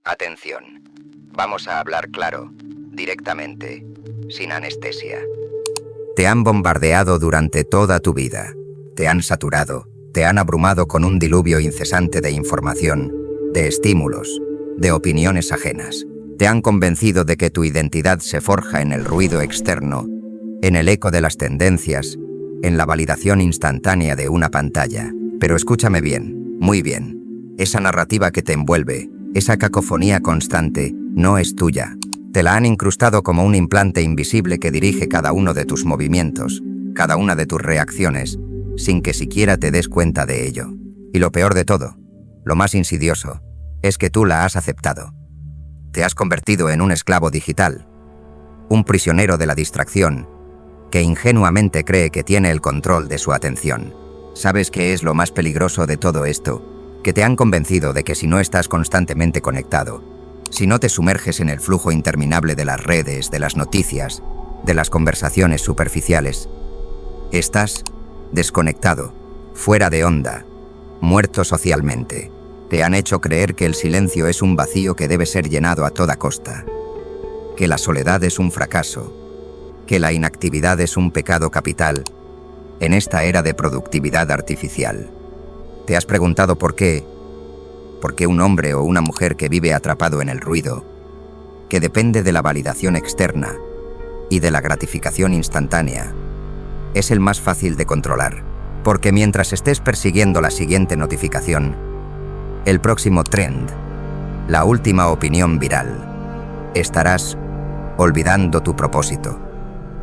Atención. Vamos a hablar claro, directamente, sin anestesia. Te han bombardeado durante toda tu vida. Te han saturado, te han abrumado con un diluvio incesante de información, de estímulos, de opiniones ajenas. Te han convencido de que tu identidad se forja en el ruido externo, en el eco de las tendencias, en la validación instantánea de una pantalla. Pero escúchame bien, muy bien. Esa narrativa que te envuelve, esa cacofonía constante, no es tuya. Te la han incrustado como un implante invisible que dirige cada uno de tus movimientos, cada una de tus reacciones, sin que siquiera te des cuenta de ello. Y lo peor de todo, lo más insidioso, es que tú la has aceptado. Te has convertido en un esclavo digital, un prisionero de la distracción, que ingenuamente cree que tiene el control de su atención. ¿Sabes qué es lo más peligroso de todo esto? Que te han convencido de que si no estás constantemente conectado, si no te sumerges en el flujo interminable de las redes, de las noticias, de las conversaciones superficiales, estás desconectado, fuera de onda, muerto socialmente. Te han hecho creer que el silencio es un vacío que debe ser llenado a toda costa, que la soledad es un fracaso, que la inactividad es un pecado capital en esta era de productividad artificial. ¿Te has preguntado por qué? ¿Por qué un hombre o una mujer que vive atrapado en el ruido, que depende de la validación externa y de la gratificación instantánea, es el más fácil de controlar? Porque mientras estés persiguiendo la siguiente notificación, el próximo trend, la última opinión viral, estarás olvidando tu propósito,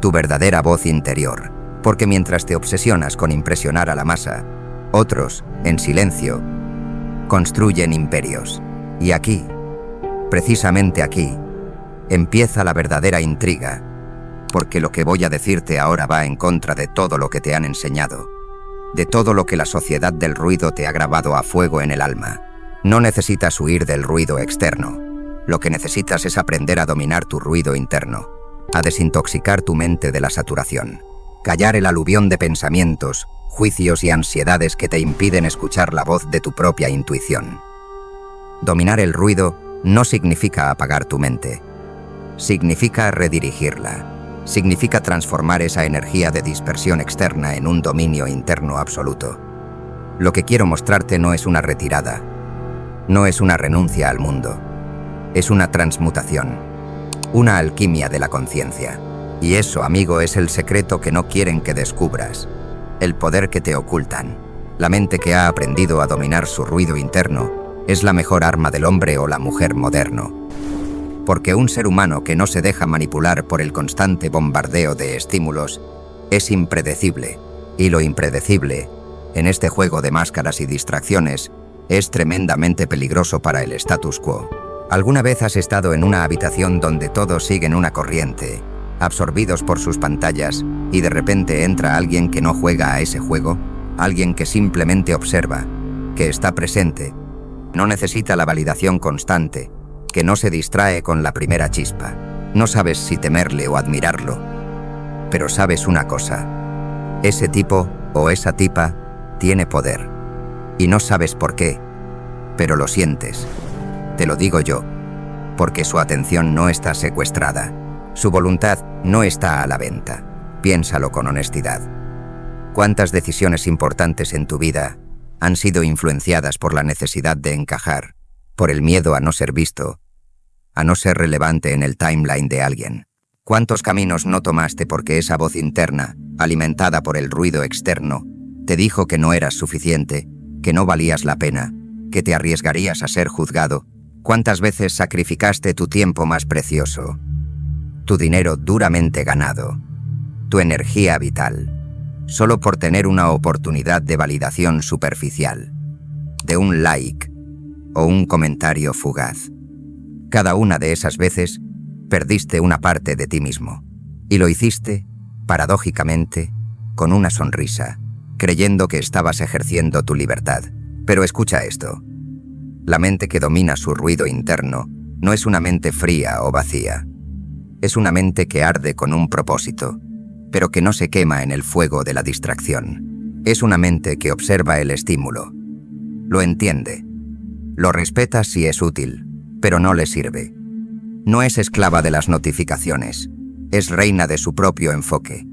tu verdadera voz interior. Porque mientras te obsesionas con impresionar a la masa, otros, en silencio, construyen imperios. Y aquí, precisamente aquí, empieza la verdadera intriga, porque lo que voy a decirte ahora va en contra de todo lo que te han enseñado, de todo lo que la sociedad del ruido te ha grabado a fuego en el alma. No necesitas huir del ruido externo. Lo que necesitas es aprender a dominar tu ruido interno, a desintoxicar tu mente de la saturación, callar el aluvión de pensamientos, juicios y ansiedades que te impiden escuchar la voz de tu propia intuición. Dominar el ruido no significa apagar tu mente. Significa redirigirla. Significa transformar esa energía de dispersión externa en un dominio interno absoluto. Lo que quiero mostrarte no es una retirada, no es una renuncia al mundo. Es una transmutación, una alquimia de la conciencia. Y eso, amigo, es el secreto que no quieren que descubras. El poder que te ocultan. La mente que ha aprendido a dominar su ruido interno es la mejor arma del hombre o la mujer moderno. Porque un ser humano que no se deja manipular por el constante bombardeo de estímulos es impredecible. Y lo impredecible, en este juego de máscaras y distracciones, es tremendamente peligroso para el status quo. ¿Alguna vez has estado en una habitación donde todos siguen una corriente, absorbidos por sus pantallas, y de repente entra alguien que no juega a ese juego? Alguien que simplemente observa, que está presente, no necesita la validación constante, que no se distrae con la primera chispa. No sabes si temerle o admirarlo, pero sabes una cosa: ese tipo o esa tipa tiene poder, y no sabes por qué, pero lo sientes. Te lo digo yo, porque su atención no está secuestrada. Su voluntad no está a la venta. Piénsalo con honestidad. ¿Cuántas decisiones importantes en tu vida han sido influenciadas por la necesidad de encajar, por el miedo a no ser visto, a no ser relevante en el timeline de alguien? ¿Cuántos caminos no tomaste porque esa voz interna, alimentada por el ruido externo, te dijo que no eras suficiente, que no valías la pena, que te arriesgarías a ser juzgado? ¿Cuántas veces sacrificaste tu tiempo más precioso, tu dinero duramente ganado, tu energía vital, solo por tener una oportunidad de validación superficial, de un like o un comentario fugaz? Cada una de esas veces perdiste una parte de ti mismo, y lo hiciste, paradójicamente, con una sonrisa, creyendo que estabas ejerciendo tu libertad. Pero escucha esto: la mente que domina su ruido interno no es una mente fría o vacía. Es una mente que arde con un propósito, pero que no se quema en el fuego de la distracción. Es una mente que observa el estímulo, lo entiende, lo respeta si es útil, pero no le sirve. No es esclava de las notificaciones, es reina de su propio enfoque.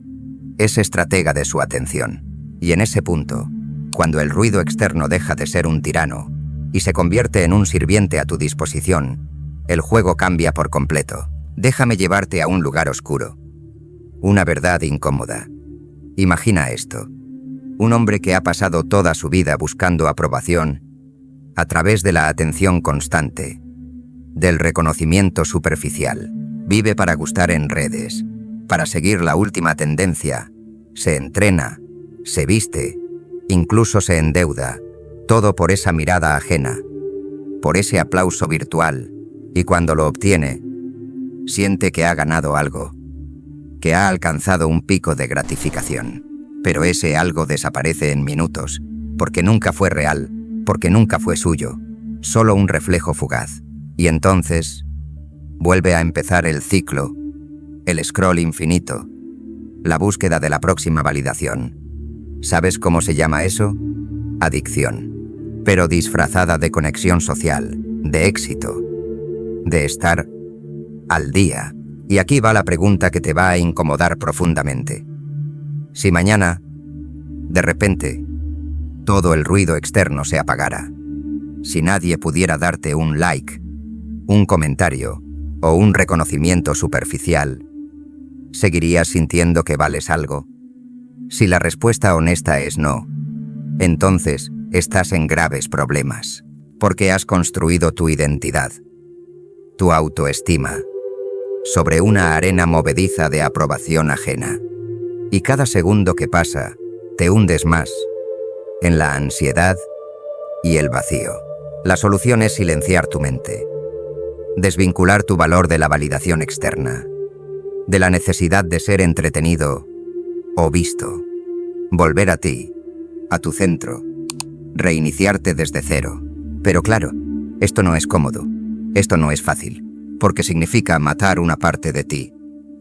Es estratega de su atención. Y en ese punto, cuando el ruido externo deja de ser un tirano y se convierte en un sirviente a tu disposición, el juego cambia por completo. Déjame llevarte a un lugar oscuro. Una verdad incómoda. Imagina esto. Un hombre que ha pasado toda su vida buscando aprobación a través de la atención constante, del reconocimiento superficial. Vive para gustar en redes, para seguir la última tendencia. Se entrena, se viste, incluso se endeuda, todo por esa mirada ajena, por ese aplauso virtual, y cuando lo obtiene, siente que ha ganado algo, que ha alcanzado un pico de gratificación. Pero ese algo desaparece en minutos, porque nunca fue real, porque nunca fue suyo, solo un reflejo fugaz. Y entonces, vuelve a empezar el ciclo, el scroll infinito, la búsqueda de la próxima validación. ¿Sabes cómo se llama eso? Adicción. Pero disfrazada de conexión social, de éxito, de estar al día. Y aquí va la pregunta que te va a incomodar profundamente. Si mañana, de repente, todo el ruido externo se apagara, si nadie pudiera darte un like, un comentario o un reconocimiento superficial, ¿seguirías sintiendo que vales algo? Si la respuesta honesta es no, entonces estás en graves problemas, porque has construido tu identidad, tu autoestima, sobre una arena movediza de aprobación ajena. Y cada segundo que pasa, te hundes más en la ansiedad y el vacío. La solución es silenciar tu mente, desvincular tu valor de la validación externa, de la necesidad de ser entretenido o visto, volver a ti, a tu centro, reiniciarte desde cero. Pero claro, esto no es cómodo, esto no es fácil, porque significa matar una parte de ti.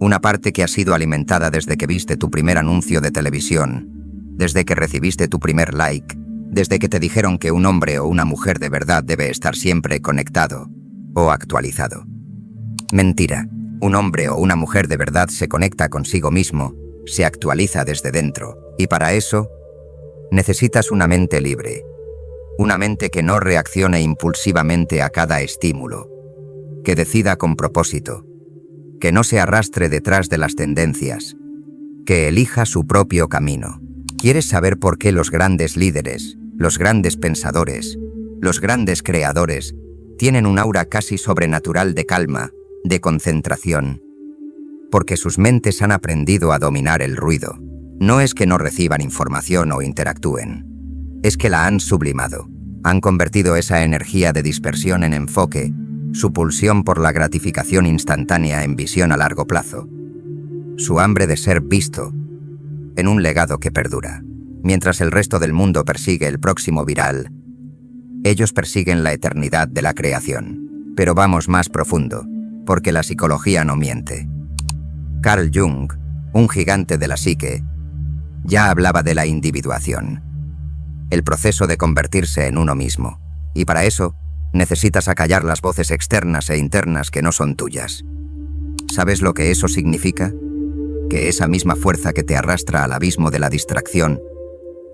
Una parte que ha sido alimentada desde que viste tu primer anuncio de televisión, desde que recibiste tu primer like, desde que te dijeron que un hombre o una mujer de verdad debe estar siempre conectado o actualizado. Mentira. Un hombre o una mujer de verdad se conecta consigo mismo, se actualiza desde dentro, y para eso necesitas una mente libre, una mente que no reaccione impulsivamente a cada estímulo, que decida con propósito, que no se arrastre detrás de las tendencias, que elija su propio camino. ¿Quieres saber por qué los grandes líderes, los grandes pensadores, los grandes creadores tienen un aura casi sobrenatural de calma, de concentración? Porque sus mentes han aprendido a dominar el ruido. No es que no reciban información o interactúen, es que la han sublimado. Han convertido esa energía de dispersión en enfoque, su pulsión por la gratificación instantánea en visión a largo plazo, su hambre de ser visto, en un legado que perdura. Mientras el resto del mundo persigue el próximo viral, ellos persiguen la eternidad de la creación. Pero vamos más profundo, porque la psicología no miente. Carl Jung, un gigante de la psique, ya hablaba de la individuación, el proceso de convertirse en uno mismo, y para eso necesitas acallar las voces externas e internas que no son tuyas. ¿Sabes lo que eso significa? Que esa misma fuerza que te arrastra al abismo de la distracción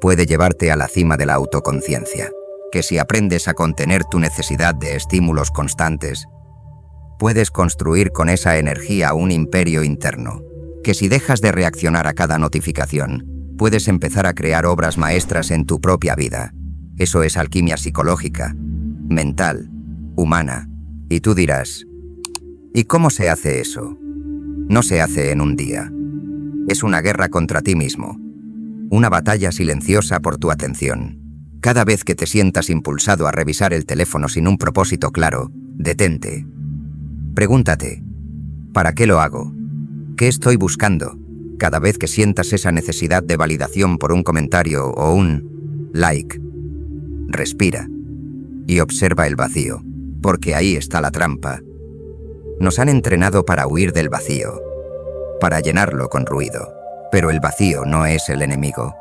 puede llevarte a la cima de la autoconciencia. Que si aprendes a contener tu necesidad de estímulos constantes, puedes construir con esa energía un imperio interno. Que si dejas de reaccionar a cada notificación, puedes empezar a crear obras maestras en tu propia vida. Eso es alquimia psicológica, mental, humana. Y tú dirás, ¿y cómo se hace eso? No se hace en un día. Es una guerra contra ti mismo. Una batalla silenciosa por tu atención. Cada vez que te sientas impulsado a revisar el teléfono sin un propósito claro, detente. Pregúntate, ¿para qué lo hago? ¿Qué estoy buscando? Cada vez que sientas esa necesidad de validación por un comentario o un like, respira y observa el vacío, porque ahí está la trampa. Nos han entrenado para huir del vacío, para llenarlo con ruido, pero el vacío no es el enemigo.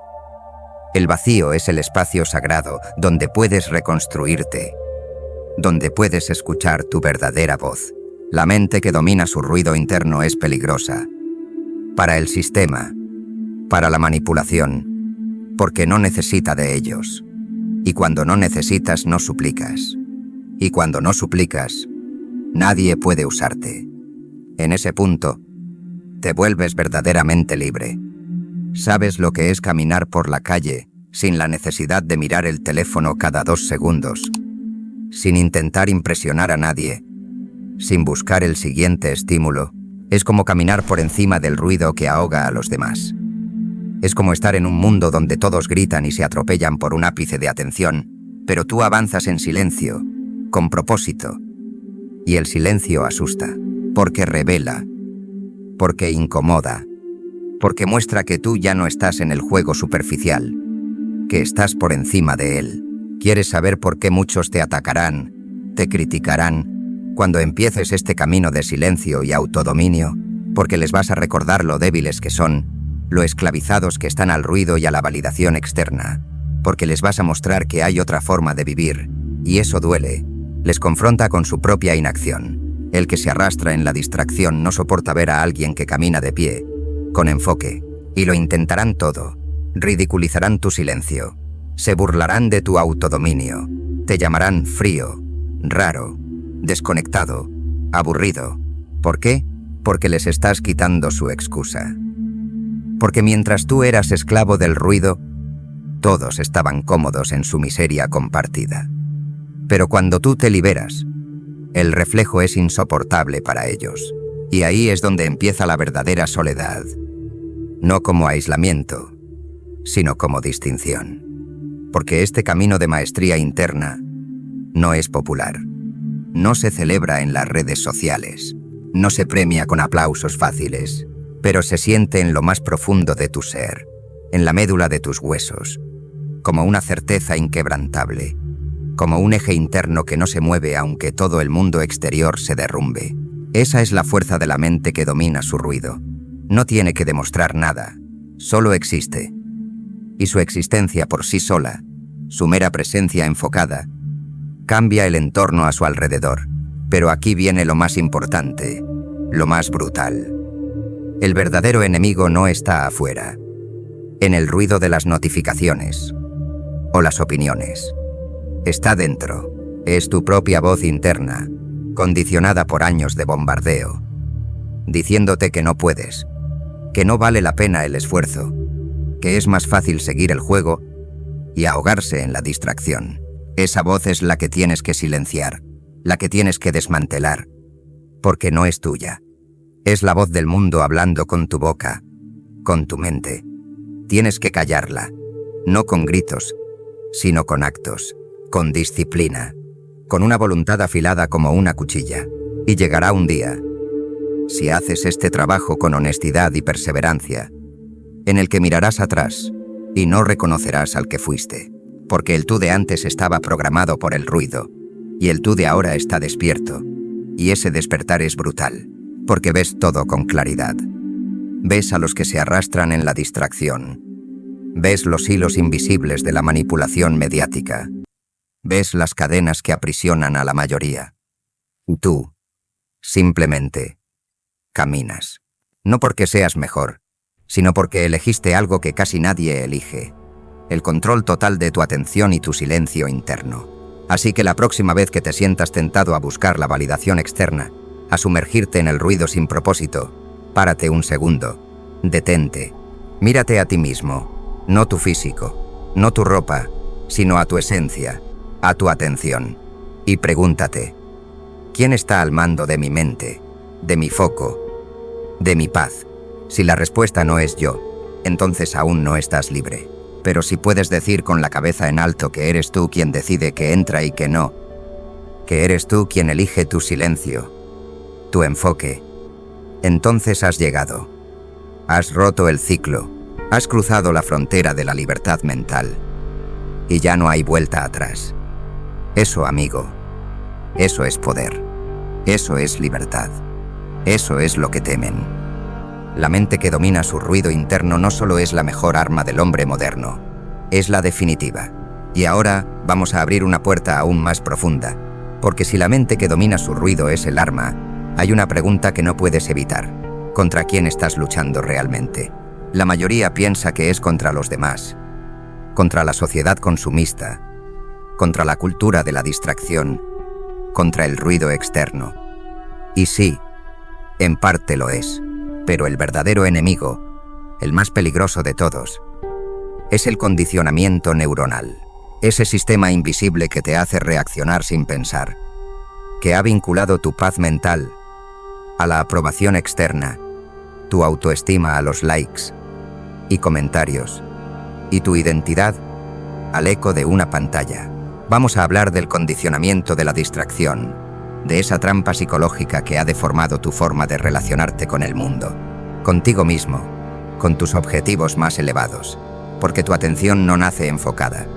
El vacío es el espacio sagrado donde puedes reconstruirte, donde puedes escuchar tu verdadera voz. La mente que domina su ruido interno es peligrosa. Para el sistema, para la manipulación, porque no necesita de ellos. Y cuando no necesitas, no suplicas. Y cuando no suplicas, nadie puede usarte. En ese punto, te vuelves verdaderamente libre. Sabes lo que es caminar por la calle sin la necesidad de mirar el teléfono cada 2 segundos, sin intentar impresionar a nadie, sin buscar el siguiente estímulo. Es como caminar por encima del ruido que ahoga a los demás. Es como estar en un mundo donde todos gritan y se atropellan por un ápice de atención, pero tú avanzas en silencio, con propósito. Y el silencio asusta, porque revela, porque incomoda, porque muestra que tú ya no estás en el juego superficial, que estás por encima de él. ¿Quieres saber por qué muchos te atacarán, te criticarán, cuando empieces este camino de silencio y autodominio? Porque les vas a recordar lo débiles que son, lo esclavizados que están al ruido y a la validación externa. Porque les vas a mostrar que hay otra forma de vivir, y eso duele. Les confronta con su propia inacción. El que se arrastra en la distracción no soporta ver a alguien que camina de pie, con enfoque, y lo intentarán todo. Ridiculizarán tu silencio. Se burlarán de tu autodominio. Te llamarán frío, raro, desconectado, aburrido. ¿Por qué? Porque les estás quitando su excusa. Porque mientras tú eras esclavo del ruido, todos estaban cómodos en su miseria compartida. Pero cuando tú te liberas, el reflejo es insoportable para ellos. Y ahí es donde empieza la verdadera soledad. No como aislamiento, sino como distinción. Porque este camino de maestría interna no es popular. No se celebra en las redes sociales. No se premia con aplausos fáciles, pero se siente en lo más profundo de tu ser, en la médula de tus huesos, como una certeza inquebrantable, como un eje interno que no se mueve aunque todo el mundo exterior se derrumbe. Esa es la fuerza de la mente que domina su ruido. No tiene que demostrar nada, solo existe. Y su existencia por sí sola, su mera presencia enfocada, cambia el entorno a su alrededor. Pero aquí viene lo más importante, lo más brutal. El verdadero enemigo no está afuera, en el ruido de las notificaciones o las opiniones. Está dentro, es tu propia voz interna, condicionada por años de bombardeo, diciéndote que no puedes, que no vale la pena el esfuerzo, que es más fácil seguir el juego y ahogarse en la distracción. Esa voz es la que tienes que silenciar, la que tienes que desmantelar, porque no es tuya. Es la voz del mundo hablando con tu boca, con tu mente. Tienes que callarla, no con gritos, sino con actos, con disciplina, con una voluntad afilada como una cuchilla. Y llegará un día, si haces este trabajo con honestidad y perseverancia, en el que mirarás atrás y no reconocerás al que fuiste, porque el tú de antes estaba programado por el ruido, y el tú de ahora está despierto, y ese despertar es brutal, porque ves todo con claridad. Ves a los que se arrastran en la distracción, ves los hilos invisibles de la manipulación mediática, ves las cadenas que aprisionan a la mayoría. Tú, simplemente, caminas. No porque seas mejor, sino porque elegiste algo que casi nadie elige, el control total de tu atención y tu silencio interno. Así que la próxima vez que te sientas tentado a buscar la validación externa, a sumergirte en el ruido sin propósito, párate un segundo, detente, mírate a ti mismo, no tu físico, no tu ropa, sino a tu esencia, a tu atención, y pregúntate, ¿quién está al mando de mi mente, de mi foco, de mi paz? Si la respuesta no es yo, entonces aún no estás libre. Pero si puedes decir con la cabeza en alto que eres tú quien decide que entra y que no, que eres tú quien elige tu silencio, tu enfoque, entonces has llegado. Has roto el ciclo, has cruzado la frontera de la libertad mental, y ya no hay vuelta atrás. Eso, amigo, eso es poder, eso es libertad, eso es lo que temen. La mente que domina su ruido interno no solo es la mejor arma del hombre moderno, es la definitiva. Y ahora vamos a abrir una puerta aún más profunda, Porque si la mente que domina su ruido es el arma, hay una pregunta que no puedes evitar. ¿Contra quién estás luchando realmente? La mayoría piensa que es contra los demás, contra la sociedad consumista, contra la cultura de la distracción, contra el ruido externo. Y sí, en parte lo es, pero el verdadero enemigo, el más peligroso de todos, es el condicionamiento neuronal. Ese sistema invisible que te hace reaccionar sin pensar, que ha vinculado tu paz mental a la aprobación externa, tu autoestima a los likes y comentarios, y tu identidad al eco de una pantalla. Vamos a hablar del condicionamiento de la distracción, de esa trampa psicológica que ha deformado tu forma de relacionarte con el mundo, contigo mismo, con tus objetivos más elevados, porque tu atención no nace enfocada,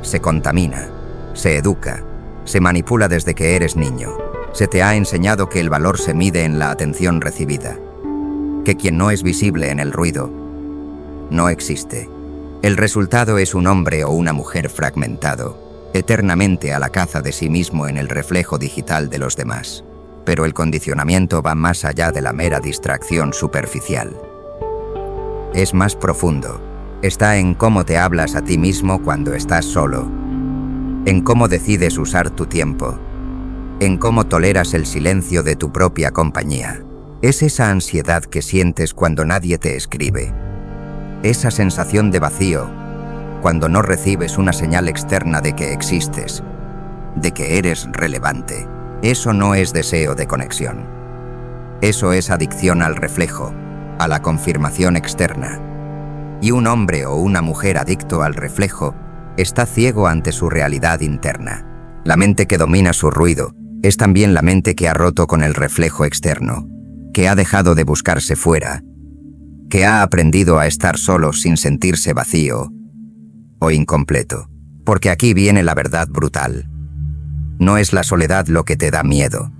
se contamina, se educa, se manipula desde que eres niño. Se te ha enseñado que el valor se mide en la atención recibida, que quien no es visible en el ruido no existe. El resultado es un hombre o una mujer fragmentado, eternamente a la caza de sí mismo en el reflejo digital de los demás. Pero el condicionamiento va más allá de la mera distracción superficial. Es más profundo. Está en cómo te hablas a ti mismo cuando estás solo, en cómo decides usar tu tiempo, en cómo toleras el silencio de tu propia compañía. Es esa ansiedad que sientes cuando nadie te escribe, esa sensación de vacío cuando no recibes una señal externa de que existes, de que eres relevante. Eso no es deseo de conexión. Eso es adicción al reflejo, a la confirmación externa. Y un hombre o una mujer adicto al reflejo está ciego ante su realidad interna. La mente que domina su ruido es también la mente que ha roto con el reflejo externo, que ha dejado de buscarse fuera, que ha aprendido a estar solo sin sentirse vacío o incompleto. Porque aquí viene la verdad brutal. No es la soledad lo que te da miedo.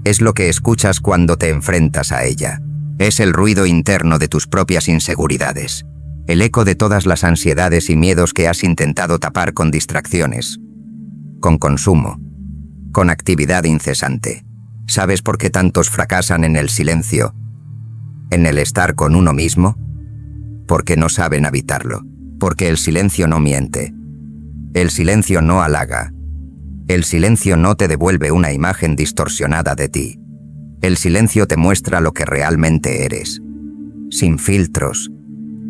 Es lo que escuchas cuando te enfrentas a ella. Es el ruido interno de tus propias inseguridades. El eco de todas las ansiedades y miedos que has intentado tapar con distracciones, con consumo, con actividad incesante. ¿Sabes por qué tantos fracasan en el silencio, en el estar con uno mismo? Porque no saben habitarlo. Porque el silencio no miente. El silencio no halaga. El silencio no te devuelve una imagen distorsionada de ti. El silencio te muestra lo que realmente eres, sin filtros,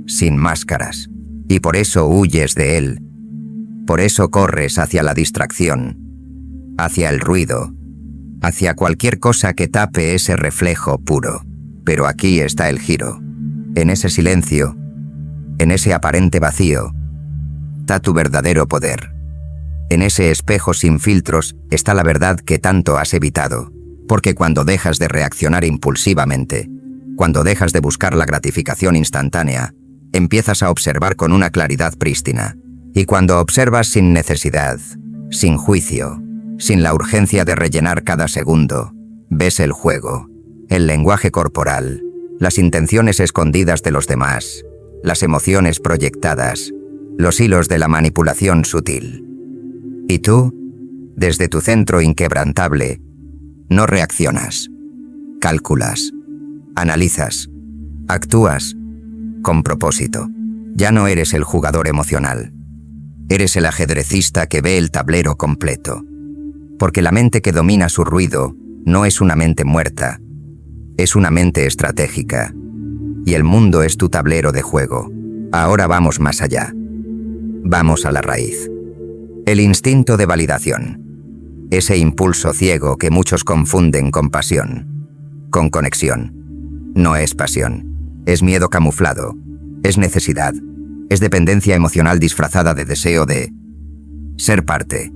sin máscaras. Y por eso huyes de él. Por eso corres hacia la distracción, hacia el ruido, hacia cualquier cosa que tape ese reflejo puro. Pero aquí está el giro. En ese silencio, en ese aparente vacío, está tu verdadero poder. En ese espejo sin filtros está la verdad que tanto has evitado. Porque cuando dejas de reaccionar impulsivamente, cuando dejas de buscar la gratificación instantánea, empiezas a observar con una claridad prístina. Y cuando observas sin necesidad, sin juicio, sin la urgencia de rellenar cada segundo, ves el juego, el lenguaje corporal, las intenciones escondidas de los demás, las emociones proyectadas, los hilos de la manipulación sutil. Y tú, desde tu centro inquebrantable, no reaccionas, calculas, analizas, actúas con propósito. Ya no eres el jugador emocional. Eres el ajedrecista que ve el tablero completo. Porque la mente que domina su ruido no es una mente muerta, es una mente estratégica. Y el mundo es tu tablero de juego. Ahora vamos más allá. Vamos a la raíz. El instinto de validación. Ese impulso ciego que muchos confunden con pasión, con conexión. No es pasión, es miedo camuflado, es necesidad, es dependencia emocional disfrazada de deseo de ser parte.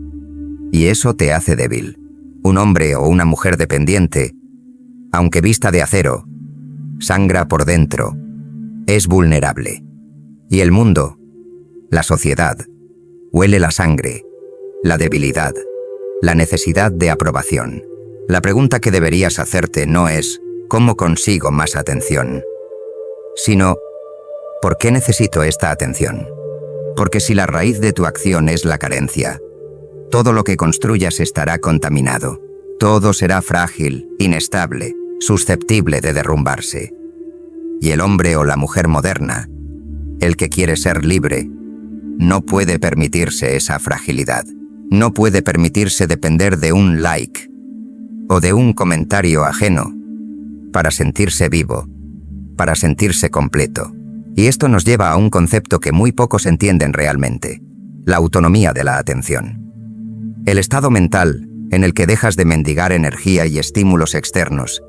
Y eso te hace débil. Un hombre o una mujer dependiente, aunque vista de acero, sangra por dentro, es vulnerable. Y el mundo, la sociedad, huele la sangre, la debilidad, la necesidad de aprobación. La pregunta que deberías hacerte no es ¿cómo consigo más atención?, sino ¿por qué necesito esta atención? Porque si la raíz de tu acción es la carencia, Todo lo que construyas estará contaminado. Todo será frágil, inestable, susceptible de derrumbarse. Y el hombre o la mujer moderna, el que quiere ser libre, no puede permitirse esa fragilidad. No puede permitirse depender de un like o de un comentario ajeno para sentirse vivo, para sentirse completo. Y esto nos lleva a un concepto que muy pocos entienden realmente: la autonomía de la atención. El estado mental en el que dejas de mendigar energía y estímulos externos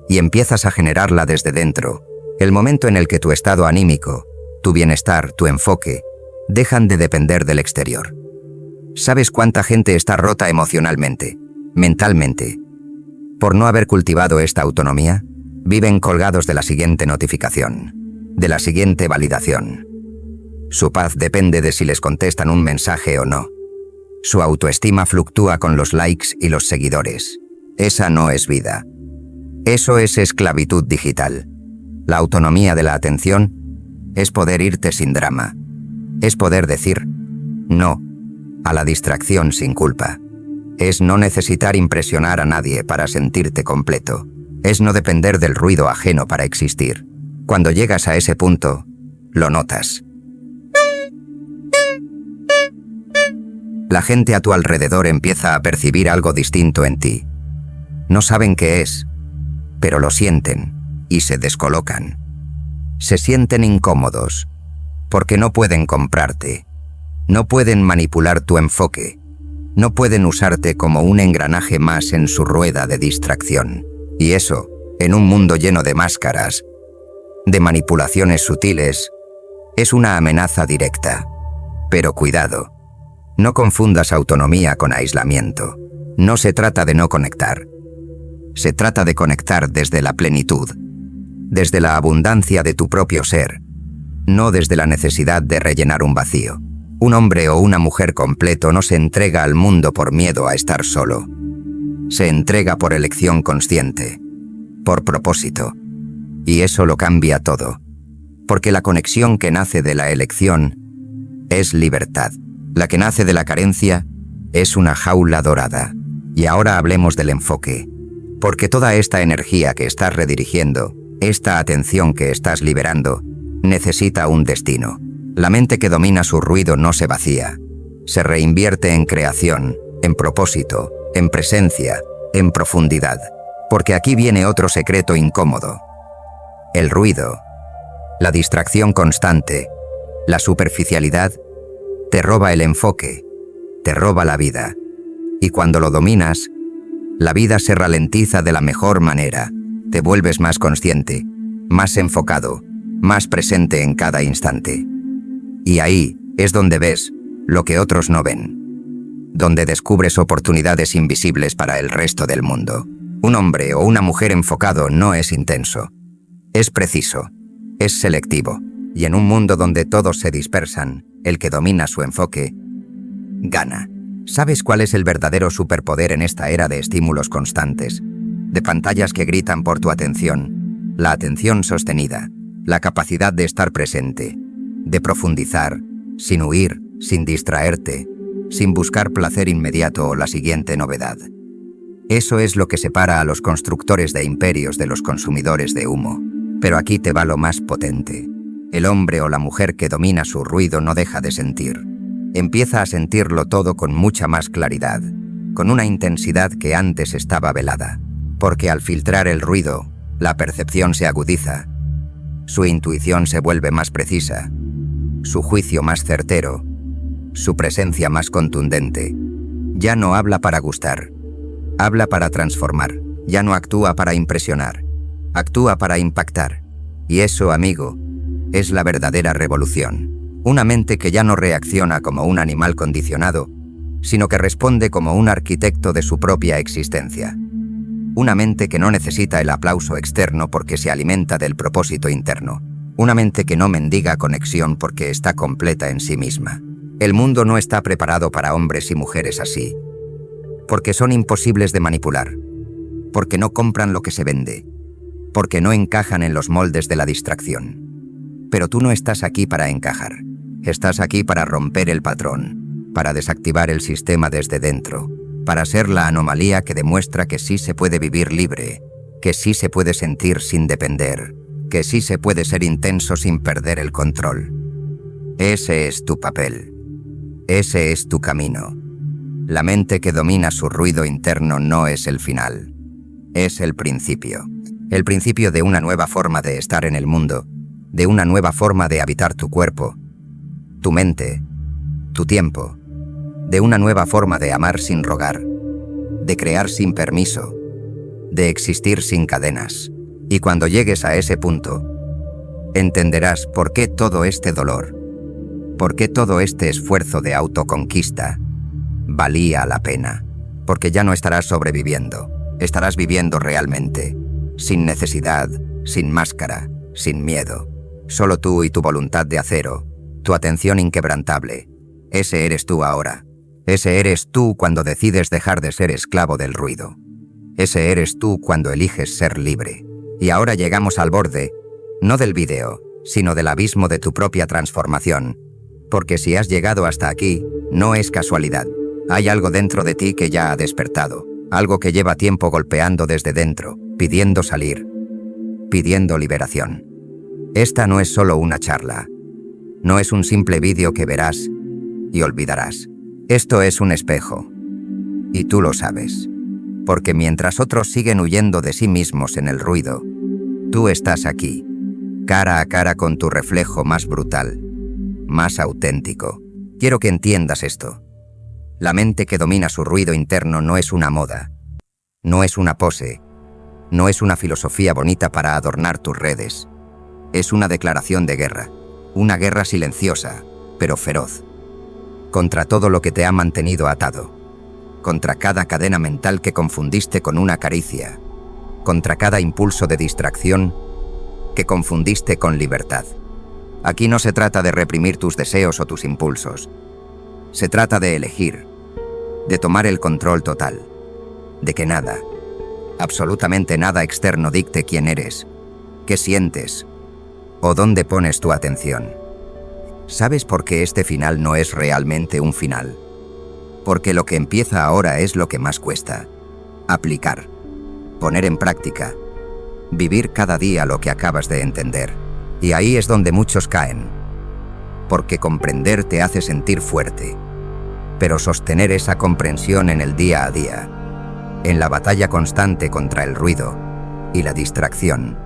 y empiezas a generarla desde dentro, el momento en el que tu estado anímico, tu bienestar, tu enfoque, dejan de depender del exterior. ¿Sabes cuánta gente está rota emocionalmente, mentalmente? Por no haber cultivado esta autonomía, viven colgados de la siguiente notificación, de la siguiente validación. Su paz depende de si les contestan un mensaje o no. Su autoestima fluctúa con los likes y los seguidores. Esa no es vida. Eso es esclavitud digital. La autonomía de la atención es poder irte sin drama. Es poder decir no a la distracción sin culpa. Es no necesitar impresionar a nadie para sentirte completo. Es no depender del ruido ajeno para existir. Cuando llegas a ese punto, lo notas. La gente a tu alrededor empieza a percibir algo distinto en ti. No saben qué es, pero lo sienten y se descolocan. Se sienten incómodos, porque no pueden comprarte, no pueden manipular tu enfoque, no pueden usarte como un engranaje más en su rueda de distracción. Y eso, en un mundo lleno de máscaras, de manipulaciones sutiles, es una amenaza directa. Pero cuidado, no confundas autonomía con aislamiento. No se trata de no conectar. Se trata de conectar desde la plenitud, desde la abundancia de tu propio ser, no desde la necesidad de rellenar un vacío. Un hombre o una mujer completo no se entrega al mundo por miedo a estar solo. Se entrega por elección consciente, por propósito. Y eso lo cambia todo. Porque la conexión que nace de la elección es libertad. La que nace de la carencia es una jaula dorada. Y ahora hablemos del enfoque. Porque toda esta energía que estás redirigiendo, esta atención que estás liberando, necesita un destino. La mente que domina su ruido no se vacía. Se reinvierte en creación, en propósito, en presencia, en profundidad. Porque aquí viene otro secreto incómodo. El ruido, la distracción constante, la superficialidad, te roba el enfoque, te roba la vida. Y cuando lo dominas, la vida se ralentiza de la mejor manera. Te vuelves más consciente, más enfocado, más presente en cada instante. Y ahí es donde ves lo que otros no ven. Donde descubres oportunidades invisibles para el resto del mundo. Un hombre o una mujer enfocado no es intenso. Es preciso, es selectivo. Y en un mundo donde todos se dispersan, el que domina su enfoque, gana. ¿Sabes cuál es el verdadero superpoder en esta era de estímulos constantes? De pantallas que gritan por tu atención. La atención sostenida, la capacidad de estar presente, de profundizar, sin huir, sin distraerte, sin buscar placer inmediato o la siguiente novedad. Eso es lo que separa a los constructores de imperios de los consumidores de humo. Pero aquí te va lo más potente. El hombre o la mujer que domina su ruido no deja de sentir. Empieza a sentirlo todo con mucha más claridad, con una intensidad que antes estaba velada. Porque al filtrar el ruido, la percepción se agudiza, su intuición se vuelve más precisa, su juicio más certero, su presencia más contundente. Ya no habla para gustar, habla para transformar. Ya no actúa para impresionar, actúa para impactar. Y eso, amigo, es la verdadera revolución. Una mente que ya no reacciona como un animal condicionado, sino que responde como un arquitecto de su propia existencia. Una mente que no necesita el aplauso externo porque se alimenta del propósito interno. Una mente que no mendiga conexión porque está completa en sí misma. El mundo no está preparado para hombres y mujeres así. Porque son imposibles de manipular. Porque no compran lo que se vende. Porque no encajan en los moldes de la distracción. Pero tú no estás aquí para encajar. Estás aquí para romper el patrón. para desactivar el sistema desde dentro, para ser la anomalía que demuestra que sí se puede vivir libre, que sí se puede sentir sin depender, que sí se puede ser intenso sin perder el control. Ese es tu papel. Ese es tu camino. La mente que domina su ruido interno no es el final. Es el principio. El principio de una nueva forma de estar en el mundo, de una nueva forma de habitar tu cuerpo, tu mente, tu tiempo, de una nueva forma de amar sin rogar, de crear sin permiso, de existir sin cadenas. Y cuando llegues a ese punto, entenderás por qué todo este dolor, por qué todo este esfuerzo de autoconquista valía la pena. Porque ya no estarás sobreviviendo, estarás viviendo realmente, sin necesidad, sin máscara, sin miedo. Solo tú y tu voluntad de acero, tu atención inquebrantable. Ese eres tú ahora. Ese eres tú cuando decides dejar de ser esclavo del ruido. Ese eres tú cuando eliges ser libre. Y ahora llegamos al borde, no del vídeo, sino del abismo de tu propia transformación. Porque si has llegado hasta aquí, no es casualidad. Hay algo dentro de ti que ya ha despertado, algo que lleva tiempo golpeando desde dentro, pidiendo salir, pidiendo liberación. Esta no es solo una charla, no es un simple vídeo que verás y olvidarás. Esto es un espejo, y tú lo sabes, porque mientras otros siguen huyendo de sí mismos en el ruido, tú estás aquí, cara a cara con tu reflejo más brutal, más auténtico. Quiero que entiendas esto. La mente que domina su ruido interno no es una moda, no es una pose, no es una filosofía bonita para adornar tus redes. Es una declaración de guerra, una guerra silenciosa, pero feroz, contra todo lo que te ha mantenido atado, contra cada cadena mental que confundiste con una caricia, contra cada impulso de distracción que confundiste con libertad. Aquí no se trata de reprimir tus deseos o tus impulsos. Se trata de elegir, de tomar el control total, de que nada, absolutamente nada externo dicte quién eres, qué sientes o dónde pones tu atención. ¿Sabes por qué este final no es realmente un final? Porque lo que empieza ahora es lo que más cuesta. Aplicar, poner en práctica, vivir cada día lo que acabas de entender. Y ahí es donde muchos caen. Porque comprender te hace sentir fuerte. Pero sostener esa comprensión en el día a día, en la batalla constante contra el ruido y la distracción,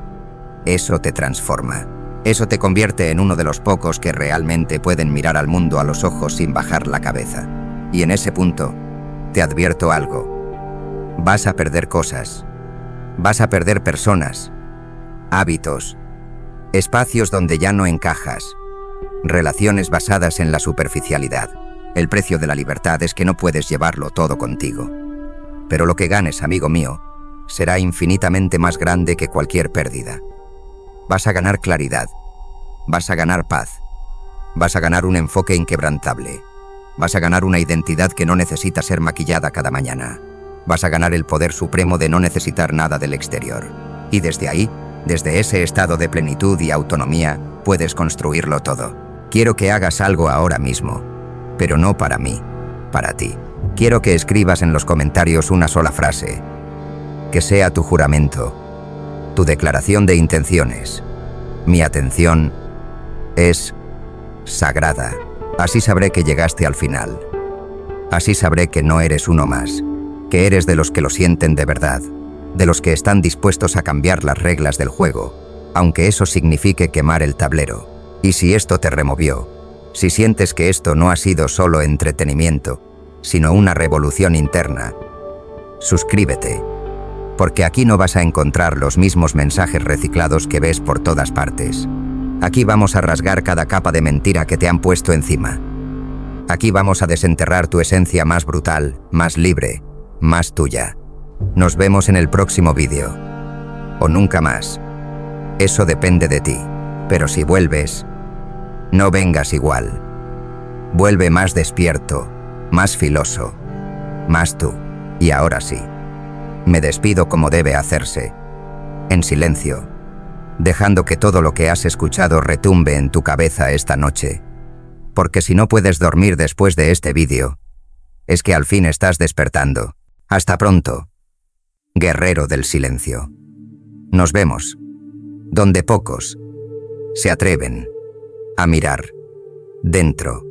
eso te transforma. Eso te convierte en uno de los pocos que realmente pueden mirar al mundo a los ojos sin bajar la cabeza. Y en ese punto, te advierto algo. Vas a perder cosas. Vas a perder personas, hábitos, espacios donde ya no encajas, relaciones basadas en la superficialidad. El precio de la libertad es que no puedes llevarlo todo contigo. Pero lo que ganes, amigo mío, será infinitamente más grande que cualquier pérdida. Vas a ganar claridad, vas a ganar paz, vas a ganar un enfoque inquebrantable, vas a ganar una identidad que no necesita ser maquillada cada mañana, vas a ganar el poder supremo de no necesitar nada del exterior. Y desde ahí, desde ese estado de plenitud y autonomía, puedes construirlo todo. Quiero que hagas algo ahora mismo, pero no para mí, para ti. Quiero que escribas en los comentarios una sola frase, que sea tu juramento, tu declaración de intenciones. Mi atención es sagrada. Así sabré que llegaste al final. Así sabré que no eres uno más, que eres de los que lo sienten de verdad, de los que están dispuestos a cambiar las reglas del juego, aunque eso signifique quemar el tablero. Y si esto te removió, si sientes que esto no ha sido solo entretenimiento, sino una revolución interna, suscríbete, porque aquí no vas a encontrar los mismos mensajes reciclados que ves por todas partes. Aquí vamos a rasgar cada capa de mentira que te han puesto encima. Aquí vamos a desenterrar tu esencia más brutal, más libre, más tuya. Nos vemos en el próximo vídeo. O nunca más. Eso depende de ti. Pero si vuelves, no vengas igual. Vuelve más despierto, más filoso, más tú. Y ahora sí, me despido como debe hacerse, en silencio, dejando que todo lo que has escuchado retumbe en tu cabeza esta noche, porque si no puedes dormir después de este vídeo, es que al fin estás despertando. Hasta pronto, guerrero del silencio. Nos vemos, donde pocos se atreven a mirar dentro